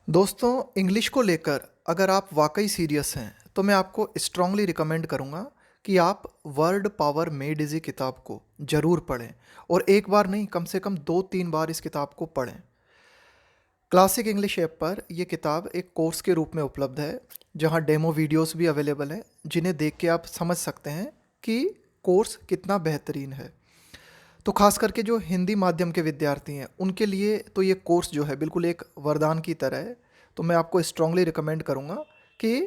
दोस्तों, इंग्लिश को लेकर अगर आप वाकई सीरियस हैं तो मैं आपको स्ट्रांगली रिकमेंड करूंगा कि आप वर्ड पावर मेड इजी किताब को ज़रूर पढ़ें। और एक बार नहीं, कम से कम 2-3 बार इस किताब को पढ़ें। क्लासिक इंग्लिश ऐप पर यह किताब एक कोर्स के रूप में उपलब्ध है, जहां डेमो वीडियोस भी अवेलेबल हैं, जिन्हें देख के आप समझ सकते हैं कि कोर्स कितना बेहतरीन है। तो खास करके जो हिंदी माध्यम के विद्यार्थी हैं उनके लिए तो ये कोर्स जो है बिल्कुल एक वरदान की तरह है। तो मैं आपको स्ट्रांगली रिकमेंड करूँगा कि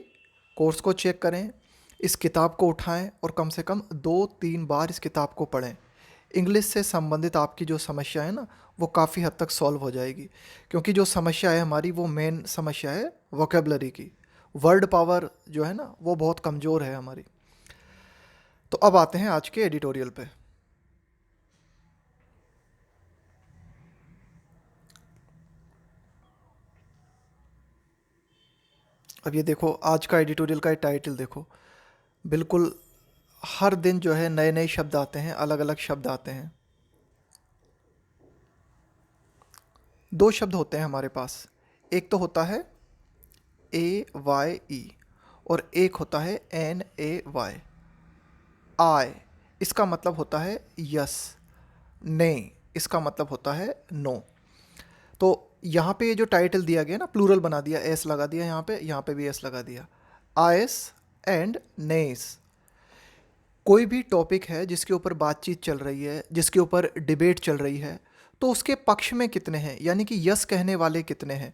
कोर्स को चेक करें, इस किताब को उठाएं और कम से कम 2-3 बार इस किताब को पढ़ें। इंग्लिश से संबंधित आपकी जो समस्या है ना, वो काफ़ी हद तक सॉल्व हो जाएगी। क्योंकि जो समस्या है हमारी, वो मेन समस्या है वोकेबलरी की। वर्ड पावर जो है ना, वो बहुत कमज़ोर है हमारी। तो अब आते हैं आज के एडिटोरियल पे। अब ये देखो, आज का एडिटोरियल का टाइटल देखो। बिल्कुल हर दिन जो है नए नए शब्द आते हैं, अलग अलग शब्द आते हैं। दो शब्द होते हैं हमारे पास। एक तो होता है AYE और एक होता है NAY। आई इसका मतलब होता है यस, ने इसका मतलब होता है नो। तो यहाँ पे ये जो टाइटल दिया गया ना, प्लूरल बना दिया, एस लगा दिया यहाँ पे भी एस लगा दिया। आयस एंड नेस। कोई भी टॉपिक है जिसके ऊपर बातचीत चल रही है, जिसके ऊपर डिबेट चल रही है, तो उसके पक्ष में कितने हैं, यानी कि यस कहने वाले कितने हैं,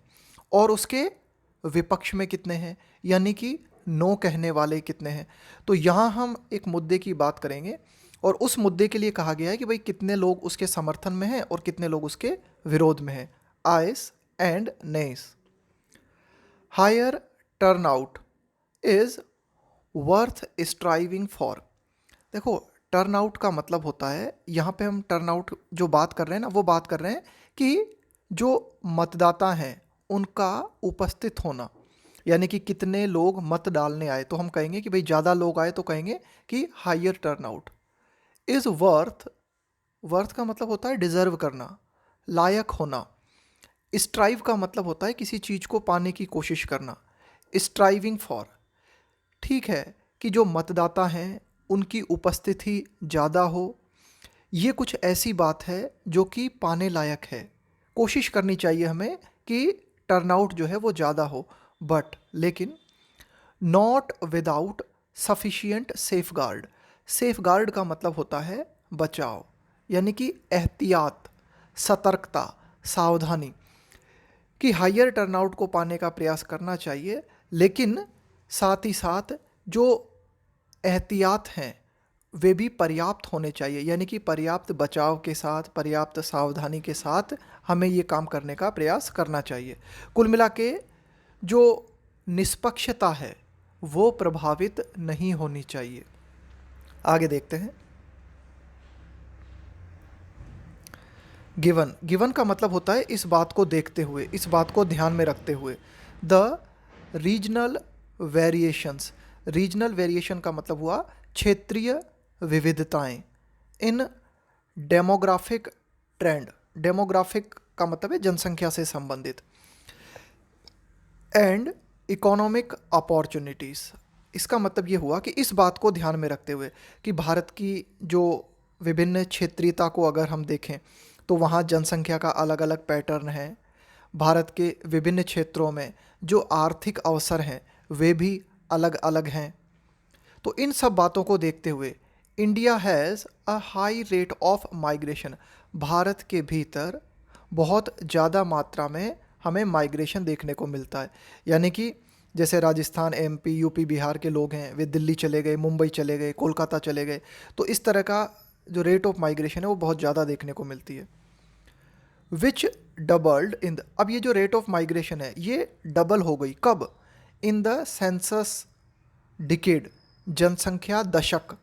और उसके विपक्ष में कितने हैं, यानी कि नो कहने वाले कितने हैं। तो यहाँ हम एक मुद्दे की बात करेंगे और उस मुद्दे के लिए कहा गया है कि भाई कितने लोग उसके समर्थन में हैं और कितने लोग उसके विरोध में हैं। Ayes and nays. Higher turnout is worth striving for. देखो, टर्न आउट का मतलब होता है, यहाँ पे हम टर्न आउट जो बात कर रहे हैं ना, वो बात कर रहे हैं कि जो मतदाता हैं उनका उपस्थित होना, यानी कि कितने लोग मत डालने आए। तो हम कहेंगे कि भाई ज़्यादा लोग आए तो कहेंगे कि higher turn out. Is worth, worth का मतलब होता है डिज़र्व करना, लायक होना। स्ट्राइव का मतलब होता है किसी चीज़ को पाने की कोशिश करना। स्ट्राइविंग फॉर, ठीक है, कि जो मतदाता हैं उनकी उपस्थिति ज़्यादा हो, ये कुछ ऐसी बात है जो कि पाने लायक है। कोशिश करनी चाहिए हमें कि टर्नआउट जो है वो ज़्यादा हो, बट लेकिन not without sufficient safe guard. Safe guard का मतलब होता है बचाव, यानी कि एहतियात, सतर्कता, सावधानी। कि हायर टर्नआउट को पाने का प्रयास करना चाहिए, लेकिन साथ ही साथ जो एहतियात हैं वे भी पर्याप्त होने चाहिए, यानी कि पर्याप्त बचाव के साथ, पर्याप्त सावधानी के साथ हमें ये काम करने का प्रयास करना चाहिए। कुल मिला के जो निष्पक्षता है वो प्रभावित नहीं होनी चाहिए। आगे देखते हैं। गिवन, गिवन का मतलब होता है इस बात को देखते हुए, इस बात को ध्यान में रखते हुए। The regional variations, regional variation का मतलब हुआ क्षेत्रीय विविधताएं। इन डेमोग्राफिक ट्रेंड, डेमोग्राफिक का मतलब है जनसंख्या से संबंधित। एंड इकोनॉमिक अपॉर्चुनिटीज़, इसका मतलब ये हुआ कि इस बात को ध्यान में रखते हुए कि भारत की जो विभिन्न क्षेत्रीयता को अगर हम देखें तो वहाँ जनसंख्या का अलग अलग पैटर्न है। भारत के विभिन्न क्षेत्रों में जो आर्थिक अवसर हैं वे भी अलग अलग हैं। तो इन सब बातों को देखते हुए India has a high rate of migration. Bharat के भीतर बहुत ज़्यादा मात्रा में हमें माइग्रेशन देखने को मिलता है, यानी कि जैसे राजस्थान, MP, UP, बिहार के लोग हैं, वे दिल्ली चले गए, मुंबई चले गए, कोलकाता चले गए। तो इस तरह का जो रेट ऑफ माइग्रेशन है वो बहुत ज़्यादा देखने को मिलती है। विच डबल्ड इन द, अब ये जो रेट ऑफ माइग्रेशन है ये डबल हो गई कब? इन द सेंसस डिकेड, जनसंख्या दशक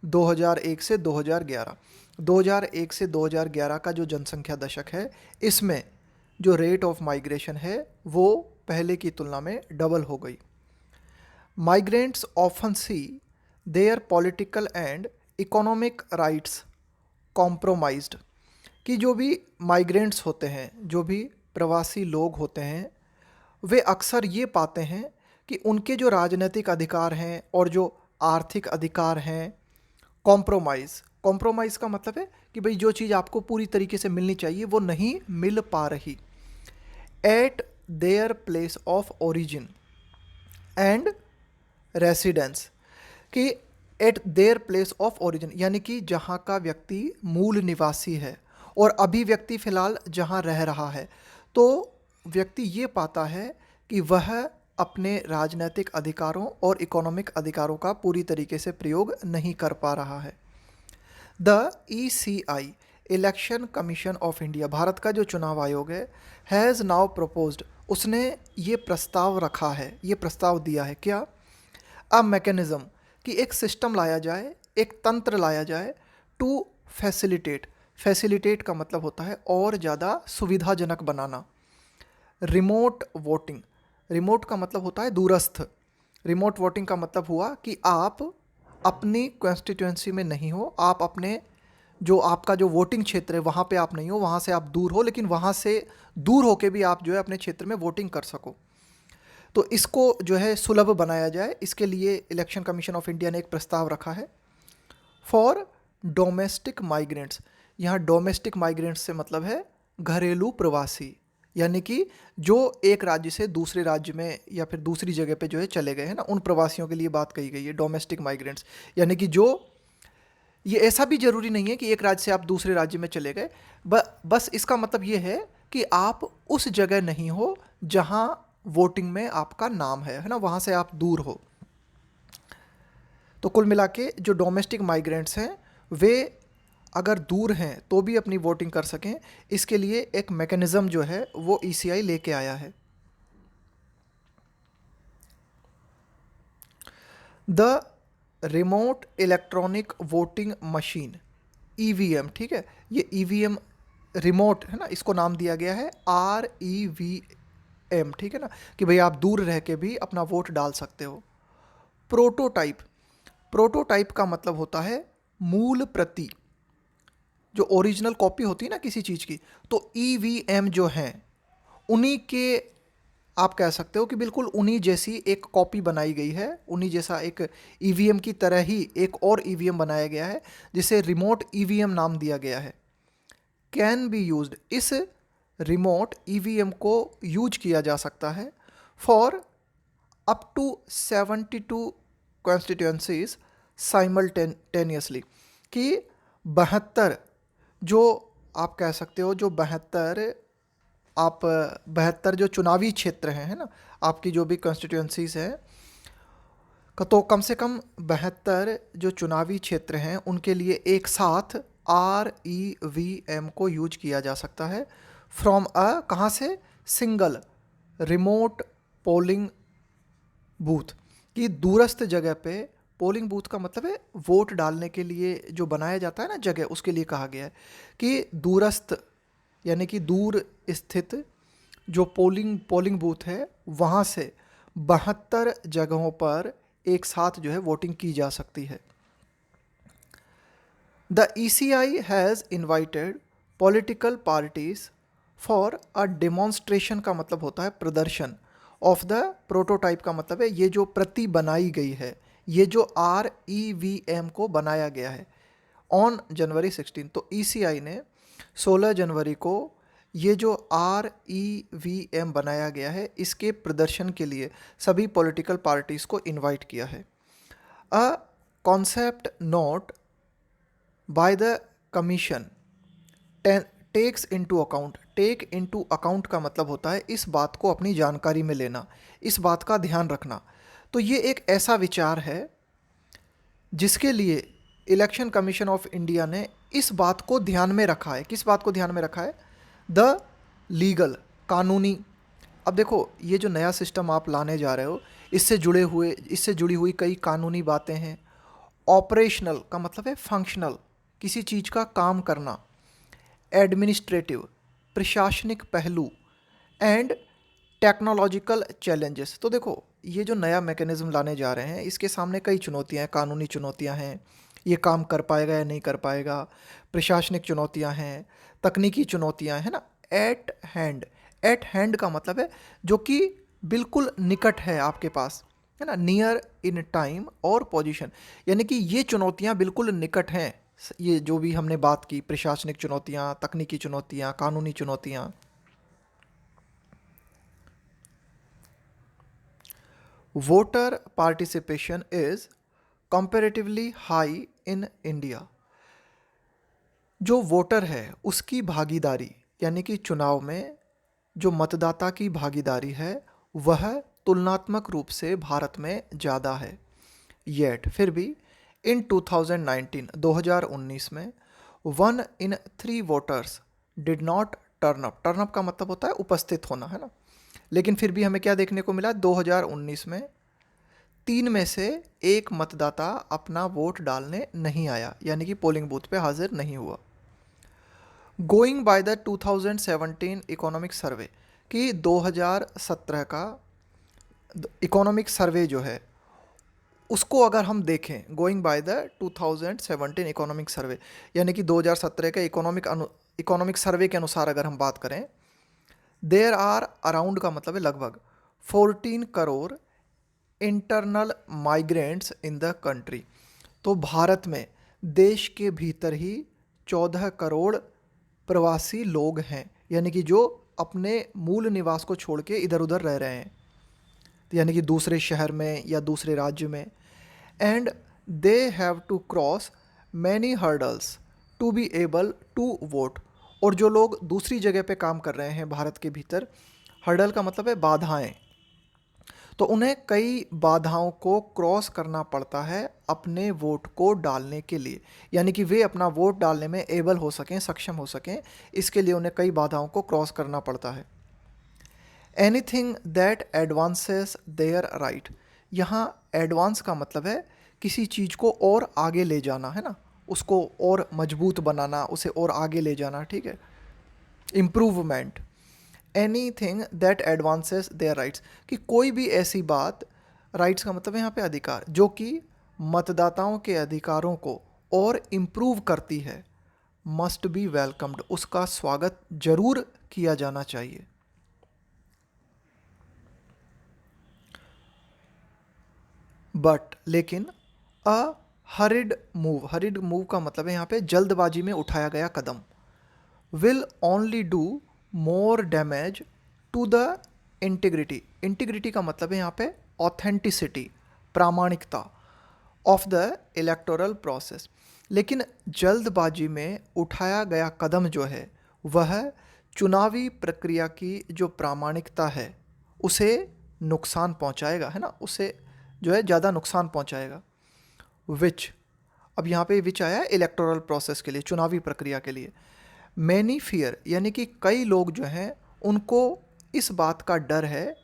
2001 से 2011। 2001 से 2011 का जो जनसंख्या दशक है, इसमें जो रेट ऑफ माइग्रेशन है वो पहले की तुलना में डबल हो गई। Migrants often see their political and economic rights compromised. कि जो भी माइग्रेंट्स होते हैं, जो भी प्रवासी लोग होते हैं, वे अक्सर ये पाते हैं कि उनके जो राजनीतिक अधिकार हैं और जो आर्थिक अधिकार हैं, कॉम्प्रोमाइज़ का मतलब है कि भाई जो चीज़ आपको पूरी तरीके से मिलनी चाहिए वो नहीं मिल पा रही, at their place of origin and residence, कि at their place of origin यानी कि जहाँ का व्यक्ति मूल निवासी है और अभी व्यक्ति फ़िलहाल जहाँ रह रहा है, तो व्यक्ति ये पाता है कि वह अपने राजनीतिक अधिकारों और इकोनॉमिक अधिकारों का पूरी तरीके से प्रयोग नहीं कर पा रहा है। The ECI election commission of India, Bharat का जो चुनाव आयोग है, हैज़ नाउ प्रपोज्ड, उसने ये प्रस्ताव रखा है, ये प्रस्ताव दिया है क्या, अ मैकेनिज़्म, कि एक सिस्टम लाया जाए, एक तंत्र लाया जाए, टू फैसिलिटेट का मतलब होता है और ज़्यादा सुविधाजनक बनाना, रिमोट वोटिंग, रिमोट का मतलब होता है दूरस्थ, रिमोट वोटिंग का मतलब हुआ कि आप अपनी कॉन्स्टिट्यूंसी में नहीं हो, आप अपने जो आपका जो वोटिंग क्षेत्र है वहाँ पे आप नहीं हो, वहाँ से आप दूर हो, लेकिन वहाँ से दूर होके भी आप जो है अपने क्षेत्र में वोटिंग कर सको। तो इसको जो है सुलभ बनाया जाए, इसके लिए इलेक्शन कमीशन ऑफ इंडिया ने एक प्रस्ताव रखा है। फॉर डोमेस्टिक माइग्रेंट्स, यहाँ डोमेस्टिक माइग्रेंट्स से मतलब है घरेलू प्रवासी, यानी कि जो एक राज्य से दूसरे राज्य में या फिर दूसरी जगह पे जो है चले गए हैं ना, उन प्रवासियों के लिए बात कही गई है, डोमेस्टिक माइग्रेंट्स, यानी कि जो, ये ऐसा भी ज़रूरी नहीं है कि एक राज्य से आप दूसरे राज्य में चले गए, बस इसका मतलब ये है कि आप उस जगह नहीं हो जहाँ वोटिंग में आपका नाम है ना, वहाँ से आप दूर हो। तो कुल मिला के जो डोमेस्टिक माइग्रेंट्स हैं वे अगर दूर हैं तो भी अपनी वोटिंग कर सकें, इसके लिए एक मैकेनिज़्म जो है वो ECI लेके आया है। The remote electronic voting machine, EVM, ठीक है, ये EVM रिमोट है ना, इसको नाम दिया गया है REVM, ठीक है ना, कि भाई आप दूर रह के भी अपना वोट डाल सकते हो। प्रोटोटाइप, प्रोटोटाइप का मतलब होता है मूल प्रति, जो ओरिजिनल कॉपी होती है ना किसी चीज़ की, तो EVM जो हैं उन्हीं के, आप कह सकते हो कि बिल्कुल उन्हीं जैसी एक कॉपी बनाई गई है, उन्हीं जैसा एक EVM की तरह ही एक और EVM बनाया गया है जिसे रिमोट EVM नाम दिया गया है। कैन बी यूज्ड, इस रिमोट EVM को यूज किया जा सकता है for up to 72 constituencies simultaneously, कि 72, जो आप कह सकते हो जो 72 जो चुनावी क्षेत्र हैं है ना, आपकी जो भी कॉन्स्टिट्यूंसीज हैं, तो कम से कम 72 जो चुनावी क्षेत्र हैं उनके लिए एक साथ REVM को यूज किया जा सकता है फ्रॉम कहाँ से, सिंगल रिमोट पोलिंग बूथ, की दूरस्थ जगह पे, पोलिंग बूथ का मतलब है वोट डालने के लिए जो बनाया जाता है ना जगह, उसके लिए कहा गया है कि दूरस्थ यानी कि दूर स्थित जो पोलिंग बूथ है वहाँ से 72 जगहों पर एक साथ जो है वोटिंग की जा सकती है। The ECI has invited political parties for a demonstration, का मतलब होता है प्रदर्शन, ऑफ द प्रोटोटाइप का मतलब है ये जो प्रति बनाई गई है, ये जो REVM को बनाया गया है, ऑन जनवरी 16, तो ECI ने 16 जनवरी को ये जो REVM बनाया गया है इसके प्रदर्शन के लिए सभी पॉलिटिकल पार्टीज़ को इनवाइट किया है। A concept note by the commission takes into account, take into account का मतलब होता है इस बात को अपनी जानकारी में लेना, इस बात का ध्यान रखना। तो ये एक ऐसा विचार है जिसके लिए इलेक्शन कमीशन ऑफ इंडिया ने इस बात को ध्यान में रखा है। किस बात को ध्यान में रखा है, द लीगल, कानूनी। अब देखो ये जो नया सिस्टम आप लाने जा रहे हो इससे जुड़ी हुई कई कानूनी बातें हैं। ऑपरेशनल का मतलब है फंक्शनल, किसी चीज़ का काम करना। एडमिनिस्ट्रेटिव, प्रशासनिक पहलू। And technological challenges. तो देखो ये जो नया मैकेनिज़्म लाने जा रहे हैं इसके सामने कई चुनौतियां हैं, कानूनी चुनौतियां हैं, ये काम कर पाएगा या नहीं कर पाएगा, प्रशासनिक चुनौतियां हैं, तकनीकी चुनौतियां हैं ना। एट हैंड का मतलब है जो कि बिल्कुल निकट है आपके पास, है ना, नियर इन टाइम और पोजीशन, यानी कि ये चुनौतियां बिल्कुल निकट हैं। ये जो भी हमने बात की, प्रशासनिक चुनौतियां, तकनीकी चुनौतियां, कानूनी चुनौतियां। Voter participation is comparatively high in India. जो वोटर है उसकी भागीदारी, यानी कि चुनाव में जो मतदाता की भागीदारी है वह तुलनात्मक रूप से भारत में ज़्यादा है। येट फिर भी इन 2019 में 1 in 3 voters did not turn up. Turn up का मतलब होता है उपस्थित होना, है ना। लेकिन फिर भी हमें क्या देखने को मिला, 2019 में 3 में से 1 मतदाता अपना वोट डालने नहीं आया, यानी कि पोलिंग बूथ पे हाजिर नहीं हुआ। Going by the 2017 economic survey, कि 2017 का इकोनॉमिक सर्वे जो है उसको अगर हम देखें, going by the 2017 economic survey, यानी कि 2017 के इकोनॉमिक सर्वे के अनुसार अगर हम बात करें, देयर आर अराउंड का मतलब है लगभग 14 crore internal migrants in the country. तो भारत में देश के भीतर ही 14 करोड़ प्रवासी लोग हैं, यानी कि जो अपने मूल निवास को छोड़ के इधर उधर रह रहे हैं, यानी कि दूसरे शहर में या दूसरे राज्य में। And they have to cross many hurdles to be able to vote. और जो लोग दूसरी जगह पे काम कर रहे हैं भारत के भीतर, हर्डल का मतलब है बाधाएं, तो उन्हें कई बाधाओं को क्रॉस करना पड़ता है अपने वोट को डालने के लिए, यानी कि वे अपना वोट डालने में एबल हो सकें, सक्षम हो सकें, इसके लिए उन्हें कई बाधाओं को क्रॉस करना पड़ता है। Anything that advances their right, यहाँ एडवांस का मतलब है किसी चीज़ को और आगे ले जाना, है ना, उसको और मजबूत बनाना, उसे और आगे ले जाना, ठीक है, improvement. Any thing that advances their rights, कि कोई भी ऐसी बात, राइट्स का मतलब है यहाँ पे अधिकार, जो कि मतदाताओं के अधिकारों को और इम्प्रूव करती है, मस्ट बी वेलकम्ड, उसका स्वागत जरूर किया जाना चाहिए। बट लेकिन अ हरिड मूव का मतलब है यहाँ पे जल्दबाजी में उठाया गया कदम, will only do more damage to the integrity. Integrity का मतलब है यहाँ पे ऑथेंटिसिटी, प्रामाणिकता ऑफ द इलेक्टोरल प्रोसेस। लेकिन जल्दबाजी में उठाया गया कदम जो है वह चुनावी प्रक्रिया की जो प्रामाणिकता है उसे नुकसान पहुंचाएगा, है ना, उसे जो है ज़्यादा नुकसान पहुंचाएगा। विच, अब यहाँ पे विच आया इलेक्टोरल प्रोसेस के लिए, चुनावी प्रक्रिया के लिए। मैनी फियर, यानी कि कई लोग जो हैं उनको इस बात का डर है,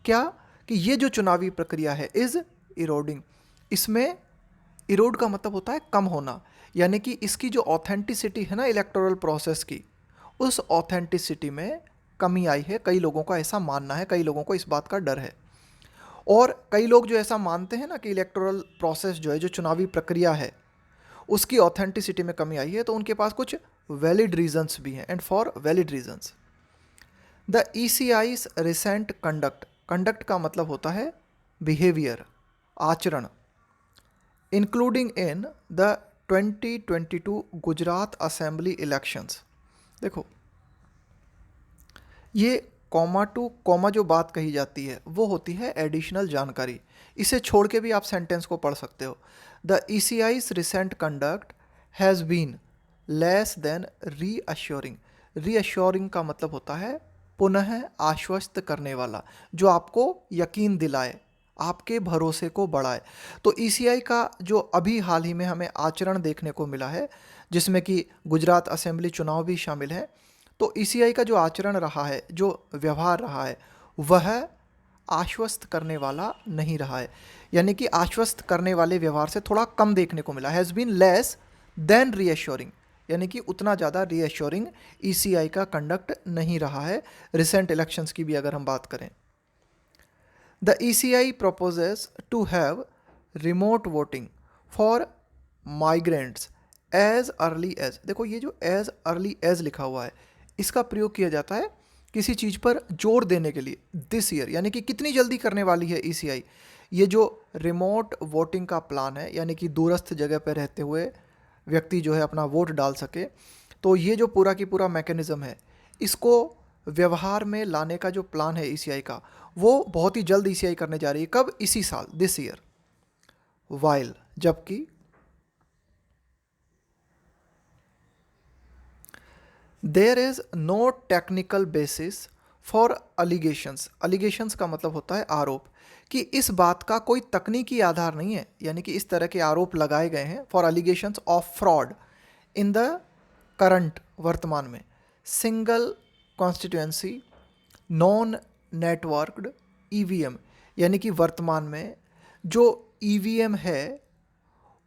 क्या, कि ये जो चुनावी प्रक्रिया है इज़ इरोडिंग, इसमें इरोड का मतलब होता है कम होना, यानी कि इसकी जो ऑथेंटिसिटी है ना इलेक्टोरल प्रोसेस की, उस ऑथेंटिसिटी में कमी आई है। कई लोगों का ऐसा मानना है, कई लोगों को इस बात का डर है। और कई लोग जो ऐसा मानते हैं ना कि इलेक्टोरल प्रोसेस जो है, जो चुनावी प्रक्रिया है, उसकी ऑथेंटिसिटी में कमी आई है, तो उनके पास कुछ वैलिड रीजंस भी हैं, and for valid reasons. The ECI's recent conduct, conduct का मतलब होता है बिहेवियर, आचरण, including in the 2022 Gujarat assembly elections. देखो, ये कॉमा टू कॉमा जो बात कही जाती है वो होती है एडिशनल जानकारी, इसे छोड़ के भी आप सेंटेंस को पढ़ सकते हो। The ECI's recent conduct has been less than reassuring. Reassuring का मतलब होता है पुनः आश्वस्त करने वाला, जो आपको यकीन दिलाए, आपके भरोसे को बढ़ाए। तो ECI का जो अभी हाल ही में हमें आचरण देखने को मिला है, जिसमें कि गुजरात असेंबली चुनाव भी शामिल है, तो ECI का जो आचरण रहा है, जो व्यवहार रहा है, वह आश्वस्त करने वाला नहीं रहा है, यानी कि आश्वस्त करने वाले व्यवहार से थोड़ा कम देखने को मिला। Has been less than reassuring, यानी कि उतना ज़्यादा रीअश्योरिंग ECI का कंडक्ट नहीं रहा है, रिसेंट इलेक्शंस की भी अगर हम बात करें। The ECI proposes to have remote voting for migrants as early as, देखो ये जो एज अर्ली एज लिखा हुआ है, इसका प्रयोग किया जाता है किसी चीज़ पर जोर देने के लिए, दिस ईयर यानी कि कितनी जल्दी करने वाली है ईसीआई। ये जो रिमोट वोटिंग का प्लान है, यानी कि दूरस्थ जगह पर रहते हुए व्यक्ति जो है अपना वोट डाल सके, तो ये जो पूरा की पूरा मैकेनिज़्म है, इसको व्यवहार में लाने का जो प्लान है ईसीआई का, वो बहुत ही जल्द ईसीआई करने जा रही है। कब? इसी साल, दिस ईयर। वाइल, जबकि there is no technical basis for allegations. Allegations का मतलब होता है आरोप, कि इस बात का कोई तकनीकी आधार नहीं है, यानी कि इस तरह के आरोप लगाए गए हैं for allegations of fraud in the current, वर्तमान में, single constituency non networked EVM, यानी कि वर्तमान में जो ईवीएम है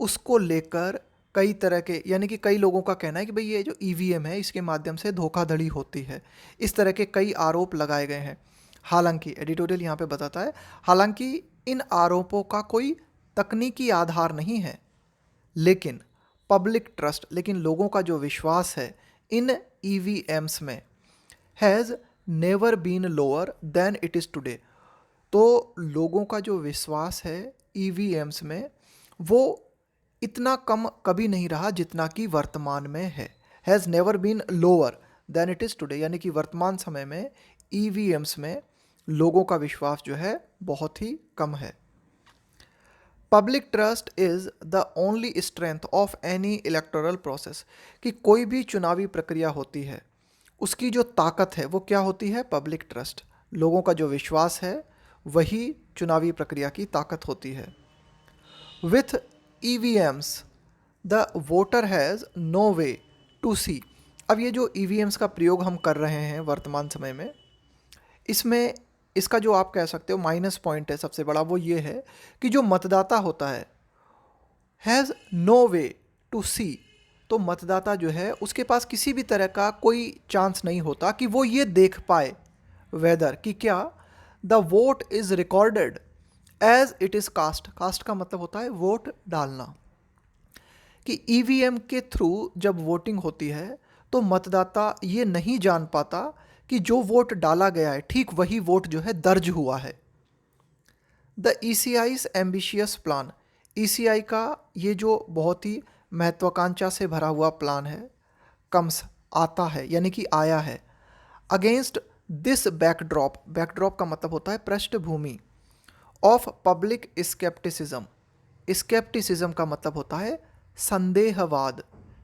उसको लेकर कई तरह के, यानी कि कई लोगों का कहना है कि भाई ये जो ईवीएम है इसके माध्यम से धोखाधड़ी होती है, इस तरह के कई आरोप लगाए गए हैं। हालांकि एडिटोरियल यहाँ पे बताता है, हालांकि इन आरोपों का कोई तकनीकी आधार नहीं है, लेकिन पब्लिक ट्रस्ट, लेकिन लोगों का जो विश्वास है इन ईवीएम्स में, has never been lower than it is today. तो लोगों का जो विश्वास है ईवीएम्स में, वो इतना कम कभी नहीं रहा जितना कि वर्तमान में है। Has never been lower than it is today, यानी कि वर्तमान समय में ईवीएम्स में लोगों का विश्वास जो है बहुत ही कम है। Public trust is the only strength of any electoral process, कि कोई भी चुनावी प्रक्रिया होती है उसकी जो ताकत है वो क्या होती है? Public trust. लोगों का जो विश्वास है वही चुनावी प्रक्रिया की ताकत होती है। With EVMs the voter has no way to see. अब ये जो ईवीएम्स का प्रयोग हम कर रहे हैं वर्तमान समय में, इसमें इसका जो आप कह सकते हो माइनस पॉइंट है सबसे बड़ा, वो ये है कि जो मतदाता होता है हैज़ नो वे टू सी, तो मतदाता जो है उसके पास किसी भी तरह का कोई चांस नहीं होता कि वो ये देख पाए वेदर, कि क्या the vote is recorded as it is cast. Cast का मतलब होता है वोट डालना, कि ईवीएम के थ्रू जब वोटिंग होती है तो मतदाता ये नहीं जान पाता कि जो वोट डाला गया है ठीक वही वोट जो है दर्ज हुआ है। द ईसीआई's एम्बिशियस प्लान, ईसीआई का ये जो बहुत ही महत्वाकांक्षा से भरा हुआ प्लान है, कम्स, आता है यानी कि आया है, अगेंस्ट दिस बैकड्रॉप, बैकड्रॉप का मतलब होता है पृष्ठभूमि, ऑफ पब्लिक स्केप्टिसिज्म। स्केप्टिसिज्म का मतलब होता है संदेहवाद,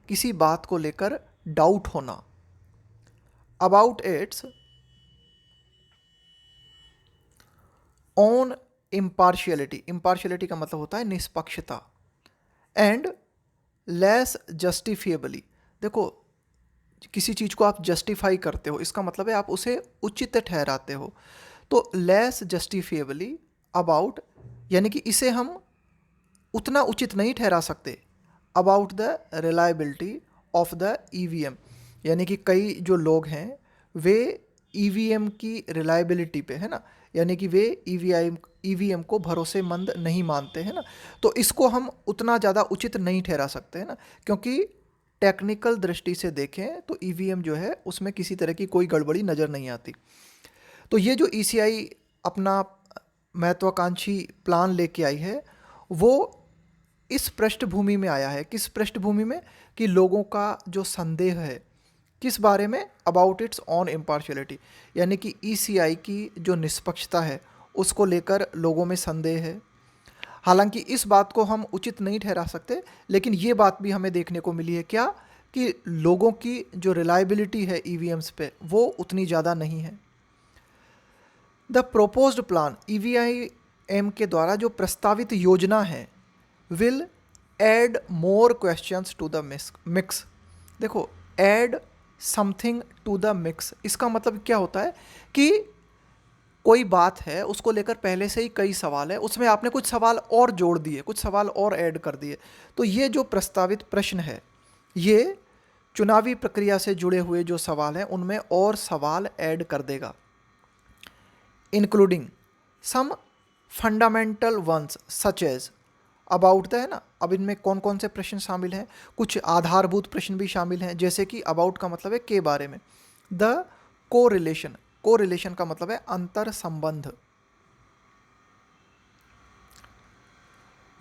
किसी बात को लेकर डाउट होना, about it's on impartiality, impartiality का मतलब होता है निष्पक्षता, एंड लेस जस्टिफिएबली। देखो, किसी चीज़ को आप जस्टिफाई करते हो, इसका मतलब है आप उसे उचित ठहराते हो, तो लेस जस्टिफिएबली अबाउट, यानी कि इसे हम उतना उचित नहीं ठहरा सकते, about the reliability of the EVM, यानी कि कई जो लोग हैं वे ईवीएम की रिलायबिलिटी पे, है ना, यानी कि वे ईवीएम को भरोसेमंद नहीं मानते हैं ना, तो इसको हम उतना ज़्यादा उचित नहीं ठहरा सकते हैं ना, क्योंकि टेक्निकल दृष्टि से देखें तो ईवीएम जो है उसमें किसी तरह की कोई गड़बड़ी नज़र नहीं आती। तो ये जो ईसीआई अपना महत्वाकांक्षी प्लान लेके आई है वो इस पृष्ठभूमि में आया है। किस पृष्ठभूमि में? कि लोगों का जो संदेह है किस बारे में? अबाउट इट्स ऑन इम्पार्शियलिटी, यानी कि ईसीआई की जो निष्पक्षता है उसको लेकर लोगों में संदेह है। हालांकि इस बात को हम उचित नहीं ठहरा सकते, लेकिन ये बात भी हमें देखने को मिली है क्या, कि लोगों की जो रिलायबिलिटी है ईवीएम्स पे वो उतनी ज़्यादा नहीं है। द प्रोपोज्ड प्लान, ईवीआईएम के द्वारा जो प्रस्तावित योजना है, will add more questions to the mix. देखो, add something to the mix, इसका मतलब क्या होता है कि कोई बात है उसको लेकर पहले से ही कई सवाल है, उसमें आपने कुछ सवाल और जोड़ दिए, कुछ सवाल और ऐड कर दिए, तो ये जो प्रस्तावित प्रश्न है ये चुनावी प्रक्रिया से जुड़े हुए जो सवाल हैं उनमें और सवाल ऐड कर देगा, including some fundamental ones such as about the, है ना। अब इनमें कौन कौन से प्रश्न शामिल हैं? कुछ आधारभूत प्रश्न भी शामिल हैं, जैसे कि अबाउट का मतलब है के बारे में, द कोरिलेशन, कोरिलेशन का मतलब है अंतर संबंध।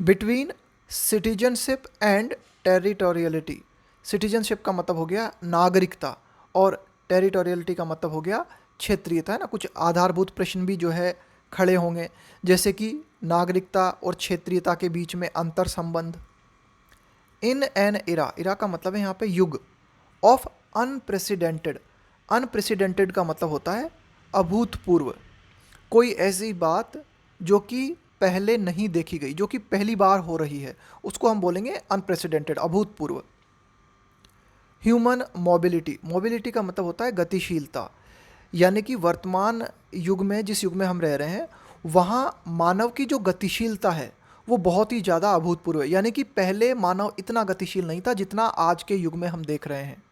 Between citizenship and territoriality, citizenship का मतलब हो गया नागरिकता और टेरिटोरियलिटी का मतलब हो गया क्षेत्रीयता, है ना। कुछ आधारभूत प्रश्न भी जो है खड़े होंगे, जैसे कि नागरिकता और क्षेत्रीयता के बीच में अंतर संबंध। इन एन इरा, इरा का मतलब है यहाँ पे युग, ऑफ अनप्रेसिडेंटेड, अनप्रेसिडेंटेड का मतलब होता है अभूतपूर्व, कोई ऐसी बात जो कि पहले नहीं देखी गई, जो कि पहली बार हो रही है, उसको हम बोलेंगे अनप्रेसिडेंटेड, अभूतपूर्व। ह्यूमन मोबिलिटी, मोबिलिटी का मतलब होता है गतिशीलता, यानी कि वर्तमान युग में, जिस युग में हम रह रहे हैं, वहाँ मानव की जो गतिशीलता है वो बहुत ही ज़्यादा अभूतपूर्व है, यानी कि पहले मानव इतना गतिशील नहीं था जितना आज के युग में हम देख रहे हैं।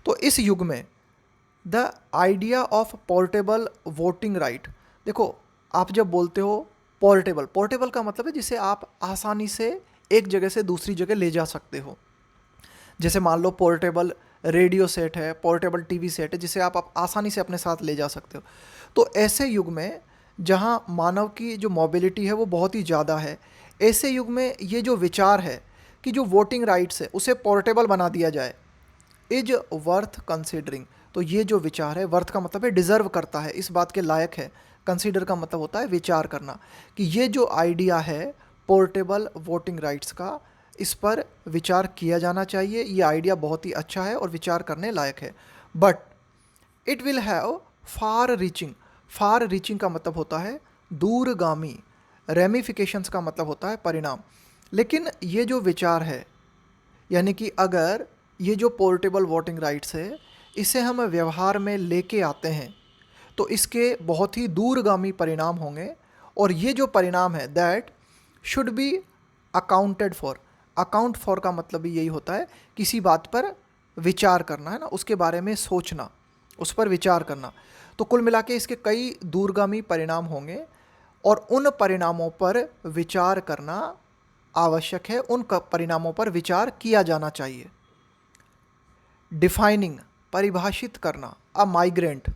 तो इस युग में the idea of portable voting right, देखो आप जब बोलते हो पोर्टेबल, पोर्टेबल का मतलब है जिसे आप आसानी से एक जगह से दूसरी जगह ले जा सकते हो। जैसे मान लो पोर्टेबल रेडियो सेट है, पोर्टेबल टीवी सेट है, जिसे आप आसानी से अपने साथ ले जा सकते हो। तो ऐसे युग में जहाँ मानव की जो मोबिलिटी है वो बहुत ही ज़्यादा है, ऐसे युग में ये जो विचार है कि जो वोटिंग राइट्स है उसे पोर्टेबल बना दिया जाए, इज वर्थ कंसिडरिंग। तो ये जो विचार है, वर्थ का मतलब है डिज़र्व करता है, इस बात के लायक है। कंसिडर का मतलब होता है विचार करना, कि ये जो आइडिया है पोर्टेबल वोटिंग राइट्स का, इस पर विचार किया जाना चाहिए, ये आइडिया बहुत ही अच्छा है और विचार करने लायक है। But it will have far reaching, far reaching का मतलब होता है दूरगामी, रेमिफिकेशंस का मतलब होता है परिणाम। लेकिन ये जो विचार है, यानी कि अगर ये जो पोर्टेबल वोटिंग राइट्स है इसे हम व्यवहार में लेके आते हैं तो इसके बहुत ही दूरगामी परिणाम होंगे, और ये जो परिणाम है that should be accounted for, account for का मतलब भी यही होता है किसी बात पर विचार करना, है ना, उसके बारे में सोचना, उस पर विचार करना। तो कुल मिला के इसके कई दूरगामी परिणाम होंगे और उन परिणामों पर विचार करना आवश्यक है, उन परिणामों पर विचार किया जाना चाहिए। डिफाइनिंग, परिभाषित करना, a migrant,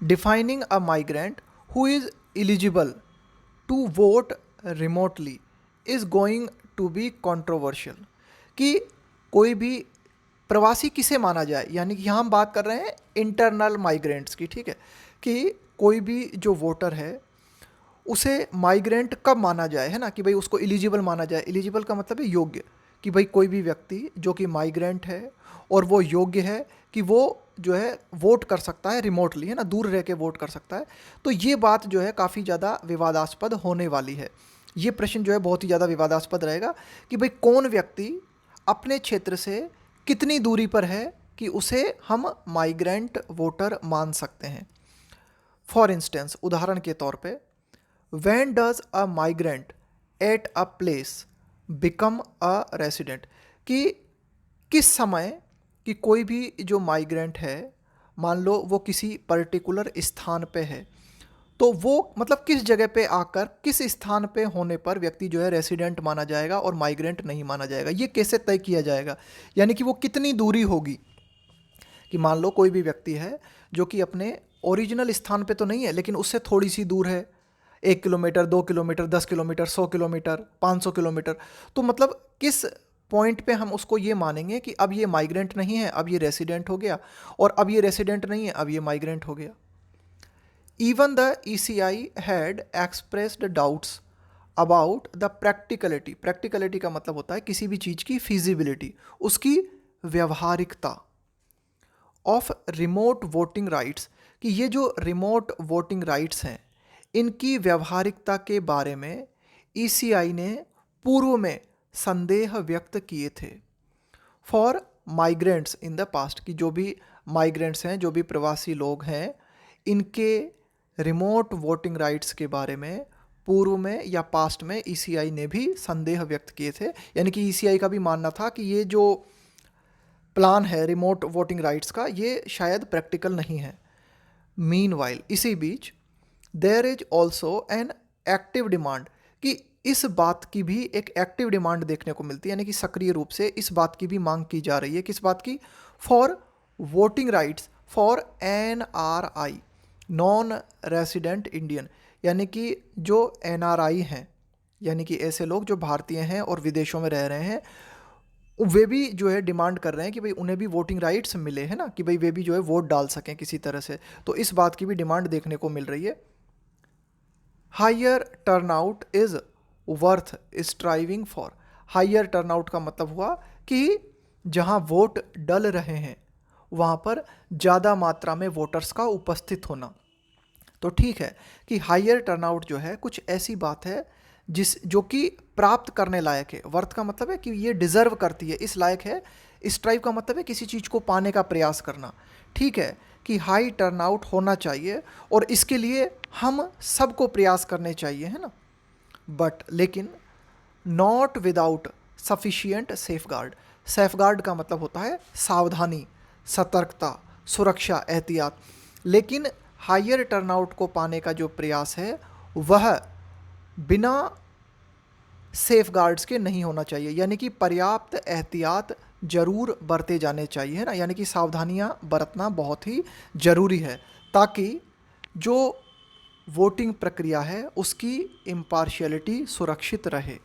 defining a migrant who is eligible to vote remotely is going to be controversial, कि कोई भी प्रवासी किसे माना जाए, यानी कि यहाँ हम बात कर रहे हैं इंटरनल माइग्रेंट्स की, ठीक है, कि कोई भी जो वोटर है उसे माइग्रेंट कब माना जाए, है ना, कि भाई उसको एलिजिबल माना जाए। एलिजिबल का मतलब है योग्य, कि भाई कोई भी व्यक्ति जो कि माइग्रेंट है और वो योग्य है कि वो जो है वोट कर सकता है रिमोटली, है ना, दूर रह के वोट कर सकता है। तो ये बात जो है काफ़ी ज़्यादा विवादास्पद होने वाली है। ये प्रश्न जो है बहुत ही ज़्यादा विवादास्पद रहेगा कि भाई कौन व्यक्ति अपने क्षेत्र से कितनी दूरी पर है कि उसे हम माइग्रेंट वोटर मान सकते हैं। फॉर इंस्टेंस, उदाहरण के तौर पे, when does a migrant at a place become a resident, कि किस समय कि कोई भी जो माइग्रेंट है, मान लो वो किसी पर्टिकुलर स्थान पे है, तो वो मतलब किस जगह पे आकर, किस स्थान पे होने पर व्यक्ति जो है रेसिडेंट माना जाएगा और माइग्रेंट नहीं माना जाएगा, ये कैसे तय किया जाएगा, यानी कि वो कितनी दूरी होगी। कि मान लो कोई भी व्यक्ति है जो कि अपने ओरिजिनल स्थान पे तो नहीं है लेकिन उससे थोड़ी सी दूर है, 1 kilometre, 2 kilometre, 10 kilometre, 100 kilometre, 500 kilometre, तो मतलब किस पॉइंट पे हम उसको ये मानेंगे कि अब ये माइग्रेंट नहीं है, अब ये रेसिडेंट हो गया, और अब ये रेसिडेंट नहीं है, अब ये माइग्रेंट हो गया। Even the ECI had expressed doubts about the practicality, practicality का मतलब होता है किसी भी चीज़ की फिजिबिलिटी, उसकी व्यवहारिकता, ऑफ रिमोट वोटिंग राइट्स, कि ये जो रिमोट वोटिंग राइट्स हैं इनकी व्यवहारिकता के बारे में ECI ने पूर्व में संदेह व्यक्त किए थे। For migrants in the past, कि जो भी माइग्रेंट्स हैं, जो भी प्रवासी लोग हैं, इनके रिमोट वोटिंग राइट्स के बारे में पूर्व में या पास्ट में ECI ने भी संदेह व्यक्त किए थे। यानी कि ECI का भी मानना था कि ये जो प्लान है रिमोट वोटिंग राइट्स का, ये शायद प्रैक्टिकल नहीं है। मीनवाइल, इसी बीच, there is also an active demand, कि इस बात की भी एक एक्टिव डिमांड देखने को मिलती है, यानी कि सक्रिय रूप से इस बात की भी मांग की जा रही है, किस बात की, for voting rights for NRI, non resident Indian, यानी कि जो NRI हैं, यानी कि ऐसे लोग जो भारतीय हैं और विदेशों में रह रहे हैं, वे भी जो है डिमांड कर रहे हैं कि भाई उन्हें भी वोटिंग राइट्स मिले, है ना, कि भाई वे भी जो है वोट डाल सकें किसी तरह से। तो इस बात की भी डिमांड देखने को मिल रही है। Higher turnout is worth striving for. Higher turnout का मतलब हुआ कि जहां वोट डल रहे हैं वहां पर ज़्यादा मात्रा में वोटर्स का उपस्थित होना। तो ठीक है कि हायर टर्नआउट जो है कुछ ऐसी बात है जो कि प्राप्त करने लायक है। वर्थ का मतलब है कि ये डिज़र्व करती है, इस लायक है। स्ट्राइव का मतलब है किसी चीज़ को पाने का प्रयास करना। ठीक है कि हाई टर्नआउट होना चाहिए और इसके लिए हम सबको प्रयास करने चाहिए, है ना। बट लेकिन not without sufficient safeguard. Safeguard का मतलब होता है सावधानी, सतर्कता, सुरक्षा, एहतियात। लेकिन हायर टर्नआउट को पाने का जो प्रयास है वह बिना सेफगार्ड्स के नहीं होना चाहिए, यानी कि पर्याप्त एहतियात जरूर बरते जाने चाहिए, है ना। यानी कि सावधानियां बरतना बहुत ही ज़रूरी है ताकि जो वोटिंग प्रक्रिया है उसकी इम्पार्शियलिटी सुरक्षित रहे।